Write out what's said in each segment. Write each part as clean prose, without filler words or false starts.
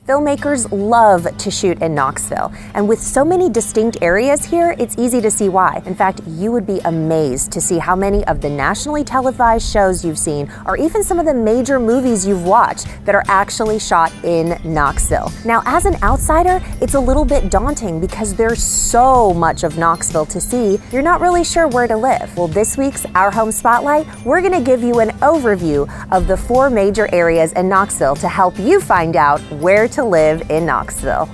Filmmakers love to shoot in Knoxville, and with so many distinct areas here, it's easy to see why. In fact, you would be amazed to see how many of the nationally televised shows you've seen, or even some of the major movies you've watched, that are actually shot in Knoxville. Now, as an outsider, it's a little bit daunting because there's so much of Knoxville to see, you're not really sure where to live. Well, this week's Our Home Spotlight, we're gonna give you an overview of the 4 major areas in Knoxville to help you find out where to live in Knoxville.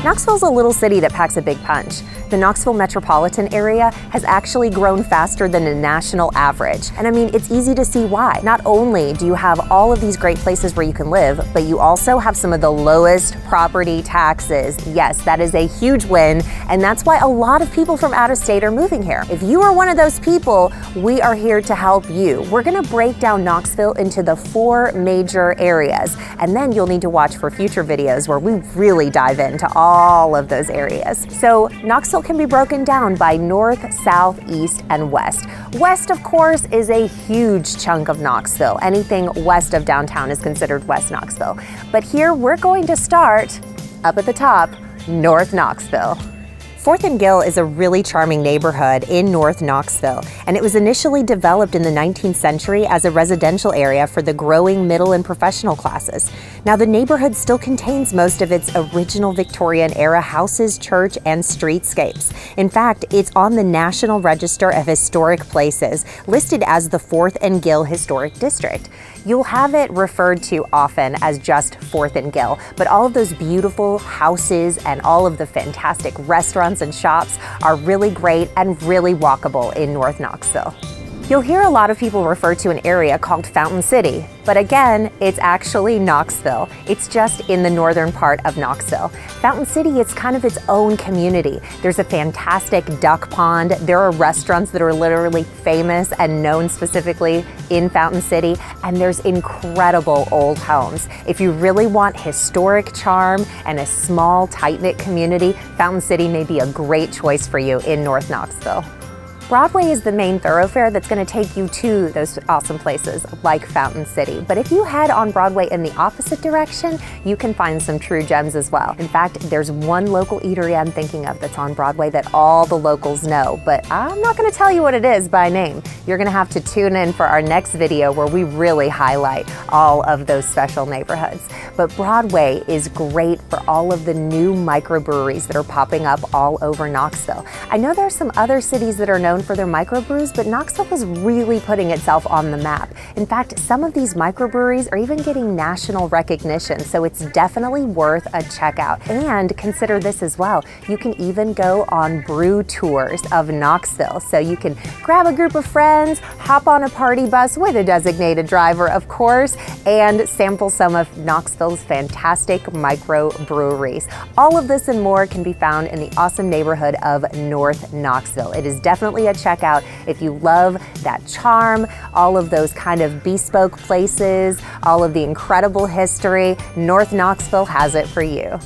Knoxville's a little city that packs a big punch. The Knoxville metropolitan area has actually grown faster than the national average. And I mean, it's easy to see why. Not only do you have all of these great places where you can live, but you also have some of the lowest property taxes. Yes, that is a huge win, and that's why a lot of people from out of state are moving here. If you are one of those people, we are here to help you. We're gonna break down Knoxville into the 4 major areas, and then you'll need to watch for future videos where we really dive into all of those areas. So Knoxville can be broken down by north, south, east, and west. West, of course, is a huge chunk of Knoxville. Anything west of downtown is considered West Knoxville. But here we're going to start up at the top, North Knoxville. 4th and Gill is a really charming neighborhood in North Knoxville, and it was initially developed in the 19th century as a residential area for the growing middle and professional classes. Now, the neighborhood still contains most of its original Victorian-era houses, church, and streetscapes. In fact, it's on the National Register of Historic Places, listed as the 4th and Gill Historic District. You'll have it referred to often as just 4th and Gill, but all of those beautiful houses and all of the fantastic restaurants and shops are really great and really walkable in North Knoxville. You'll hear a lot of people refer to an area called Fountain City, but again, it's actually Knoxville. It's just in the northern part of Knoxville. Fountain City is kind of its own community. There's a fantastic duck pond. There are restaurants that are literally famous and known specifically in Fountain City, and there's incredible old homes. If you really want historic charm and a small, tight-knit community, Fountain City may be a great choice for you in North Knoxville. Broadway is the main thoroughfare that's going to take you to those awesome places like Fountain City. But if you head on Broadway in the opposite direction, you can find some true gems as well. In fact, there's one local eatery I'm thinking of that's on Broadway that all the locals know, but I'm not going to tell you what it is by name. You're going to have to tune in for our next video where we really highlight all of those special neighborhoods. But Broadway is great for all of the new microbreweries that are popping up all over Knoxville. I know there are some other cities that are known for their microbrews, but Knoxville is really putting itself on the map. In fact, some of these microbreweries are even getting national recognition, so it's definitely worth a check out. And consider this as well, you can even go on brew tours of Knoxville. So you can grab a group of friends, hop on a party bus with a designated driver, of course, and sample some of Knoxville's fantastic microbreweries. All of this and more can be found in the awesome neighborhood of North Knoxville. It is definitely a check out if you love that charm, all of those kind of bespoke places, all of the incredible history. North Knoxville has it for you.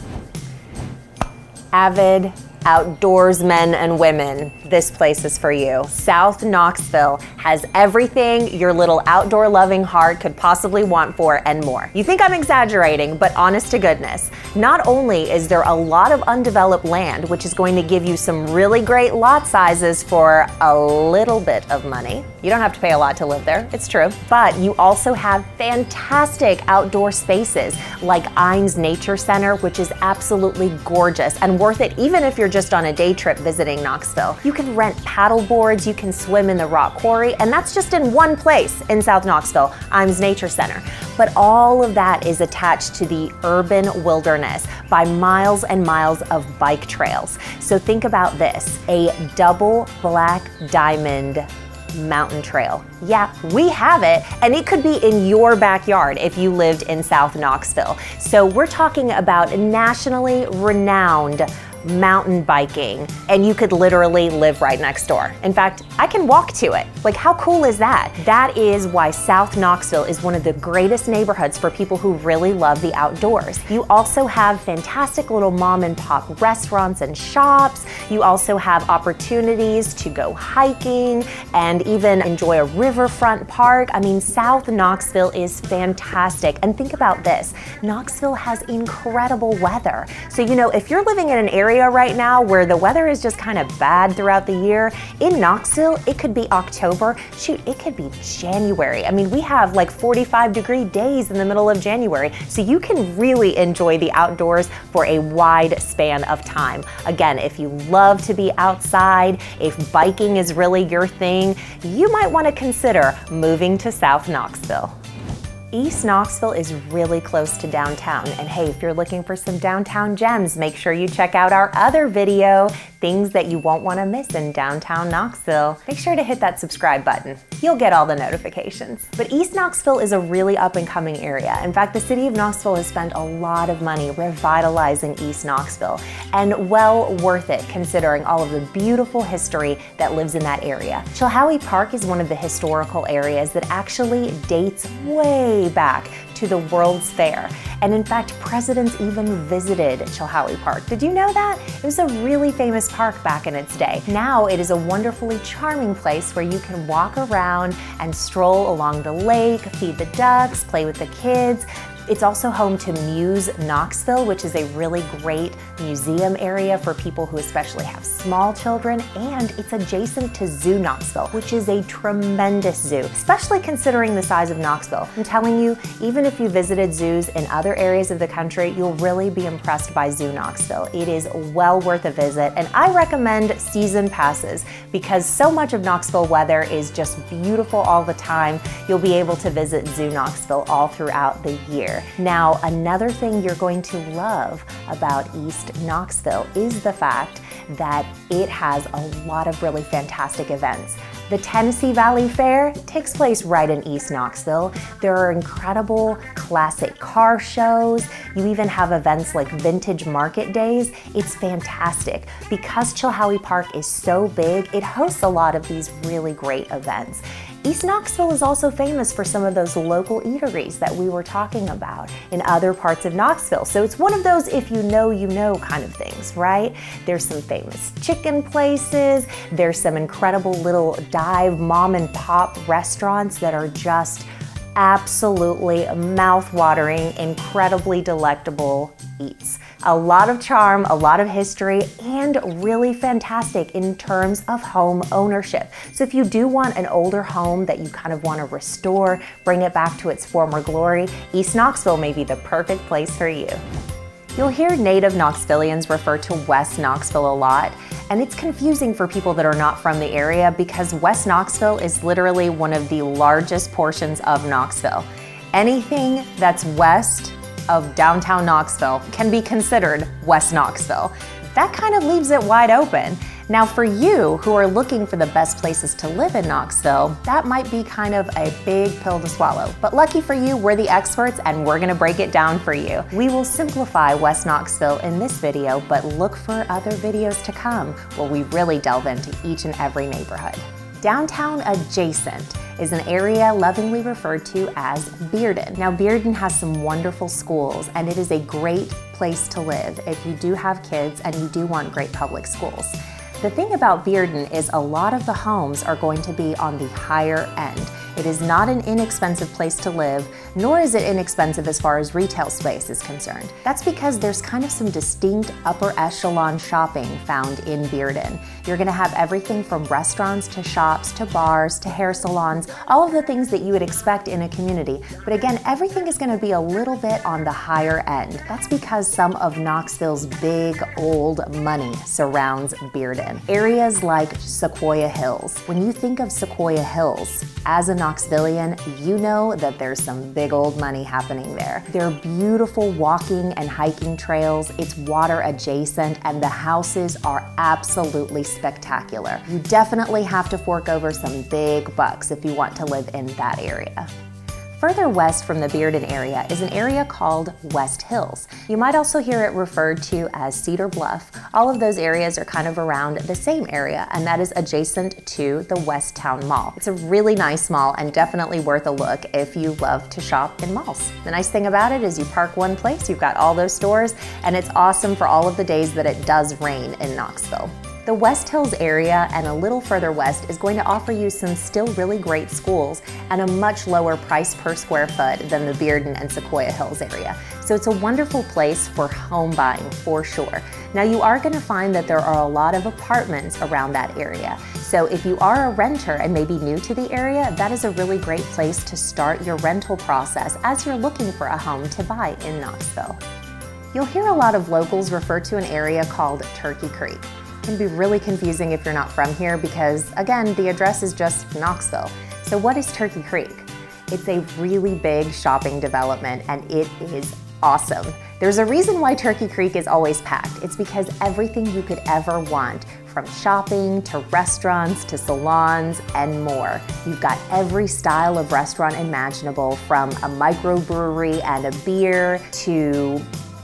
Avid outdoors men and women, this place is for you. South Knoxville has everything your little outdoor loving heart could possibly want for and more. You think I'm exaggerating, but honest to goodness, not only is there a lot of undeveloped land, which is going to give you some really great lot sizes for a little bit of money. You don't have to pay a lot to live there, it's true. But you also have fantastic outdoor spaces like Ines Nature Center, which is absolutely gorgeous and worth it even if you're just on a day trip visiting Knoxville. You can rent paddle boards, you can swim in the rock quarry, and that's just in one place in South Knoxville, Ines Nature Center. But all of that is attached to the urban wilderness by miles and miles of bike trails. So think about this, a double black diamond mountain trail. Yeah, we have it, and it could be in your backyard if you lived in South Knoxville. So we're talking about nationally renowned mountain biking, and you could literally live right next door. In fact, I can walk to it. Like, how cool is that? That is why South Knoxville is one of the greatest neighborhoods for people who really love the outdoors. You also have fantastic little mom and pop restaurants and shops. You also have opportunities to go hiking and even enjoy a riverfront park. I mean, South Knoxville is fantastic. And think about this, Knoxville has incredible weather. So, you know, if you're living in an area right now where the weather is just kind of bad throughout the year, in Knoxville, it could be October, shoot, it could be January. I mean, we have like 45-degree days in the middle of January, so you can really enjoy the outdoors for a wide span of time. Again, if you love to be outside, if biking is really your thing, you might want to consider moving to South Knoxville. East Knoxville is really close to downtown, and hey, if you're looking for some downtown gems, make sure you check out our other video, things that you won't want to miss in downtown Knoxville. Make sure to hit that subscribe button. You'll get all the notifications. But East Knoxville is a really up-and-coming area. In fact, the city of Knoxville has spent a lot of money revitalizing East Knoxville, and well worth it considering all of the beautiful history that lives in that area. Chilhowie Park is one of the historical areas that actually dates way back to the World's Fair. And in fact, presidents even visited Chilhowie Park. Did you know that? It was a really famous park back in its day. Now it is a wonderfully charming place where you can walk around and stroll along the lake, feed the ducks, play with the kids. It's also home to Muse Knoxville, which is a really great museum area for people who especially have small children, and it's adjacent to Zoo Knoxville, which is a tremendous zoo, especially considering the size of Knoxville. I'm telling you, even if you visited zoos in other areas of the country, you'll really be impressed by Zoo Knoxville. It is well worth a visit, and I recommend season passes because so much of Knoxville weather is just beautiful all the time. You'll be able to visit Zoo Knoxville all throughout the year. Now, another thing you're going to love about East Knoxville is the fact that it has a lot of really fantastic events. The Tennessee Valley Fair takes place right in East Knoxville. There are incredible classic car shows. You even have events like Vintage Market Days. It's fantastic. Because Chilhowie Park is so big, it hosts a lot of these really great events. East Knoxville is also famous for some of those local eateries that we were talking about in other parts of Knoxville. So it's one of those if you know kind of things, right? There's some famous chicken places. There's some incredible little dive mom and pop restaurants that are just absolutely mouth-watering, incredibly delectable eats. A lot of charm, a lot of history, and really fantastic in terms of home ownership. So if you do want an older home that you kind of want to restore, bring it back to its former glory, East Knoxville may be the perfect place for you. You'll hear native Knoxvillians refer to West Knoxville a lot, and it's confusing for people that are not from the area because West Knoxville is literally one of the largest portions of Knoxville. Anything that's west of downtown Knoxville can be considered West Knoxville. That kind of leaves it wide open. Now for you who are looking for the best places to live in Knoxville, that might be kind of a big pill to swallow. But lucky for you, we're the experts and we're gonna break it down for you. We will simplify West Knoxville in this video, but look for other videos to come where we really delve into each and every neighborhood. Downtown adjacent is an area lovingly referred to as Bearden. Now Bearden has some wonderful schools and it is a great place to live if you do have kids and you do want great public schools. The thing about Bearden is a lot of the homes are going to be on the higher end. It is not an inexpensive place to live, nor is it inexpensive as far as retail space is concerned. That's because there's kind of some distinct upper echelon shopping found in Bearden. You're gonna have everything from restaurants to shops to bars to hair salons, all of the things that you would expect in a community. But again, everything is gonna be a little bit on the higher end. That's because some of Knoxville's big old money surrounds Bearden. Areas like Sequoia Hills. When you think of Sequoia Hills, as a Knoxvillian, you know that there's some big old money happening there. There are beautiful walking and hiking trails, it's water adjacent, and the houses are absolutely spectacular. You definitely have to fork over some big bucks if you want to live in that area. Further west from the Bearden area is an area called West Hills. You might also hear it referred to as Cedar Bluff. All of those areas are kind of around the same area, and that is adjacent to the West Town Mall. It's a really nice mall and definitely worth a look if you love to shop in malls. The nice thing about it is you park one place, you've got all those stores, and it's awesome for all of the days that it does rain in Knoxville. The West Hills area and a little further west is going to offer you some still really great schools and a much lower price per square foot than the Bearden and Sequoia Hills area. So it's a wonderful place for home buying for sure. Now you are going to find that there are a lot of apartments around that area. So if you are a renter and maybe new to the area, that is a really great place to start your rental process as you're looking for a home to buy in Knoxville. You'll hear a lot of locals refer to an area called Turkey Creek. It can be really confusing if you're not from here because, again, the address is just Knoxville. So what is Turkey Creek? It's a really big shopping development and it is awesome. There's a reason why Turkey Creek is always packed. It's because everything you could ever want, from shopping to restaurants to salons and more. You've got every style of restaurant imaginable, from a microbrewery and a beer to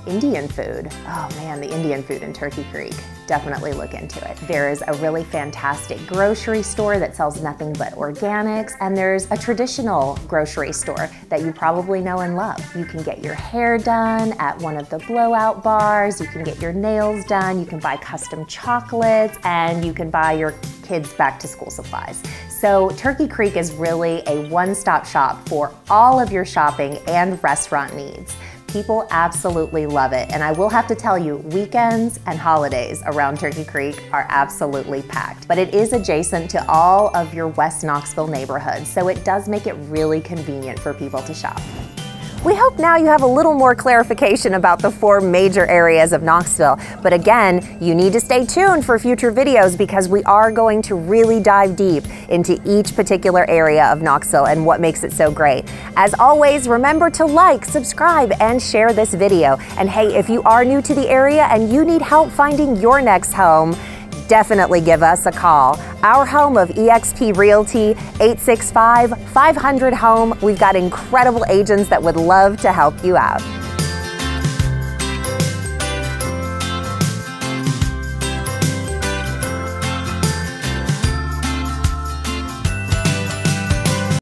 Indian food. Oh man, the Indian food in Turkey Creek. Definitely look into it. There's a really fantastic grocery store that sells nothing but organics, and there's a traditional grocery store that you probably know and love. You can get your hair done at one of the blowout bars, you can get your nails done, you can buy custom chocolates, and you can buy your kids' back to school supplies. So Turkey Creek is really a one-stop shop for all of your shopping and restaurant needs. People absolutely love it, and I will have to tell you, weekends and holidays around Turkey Creek are absolutely packed. But it is adjacent to all of your West Knoxville neighborhoods, so it does make it really convenient for people to shop. We hope now you have a little more clarification about the 4 major areas of Knoxville. But again, you need to stay tuned for future videos because we are going to really dive deep into each particular area of Knoxville and what makes it so great. As always, remember to like, subscribe, and share this video. And hey, if you are new to the area and you need help finding your next home, definitely give us a call. Our home of eXp Realty, 865-500-HOME. We've got incredible agents that would love to help you out.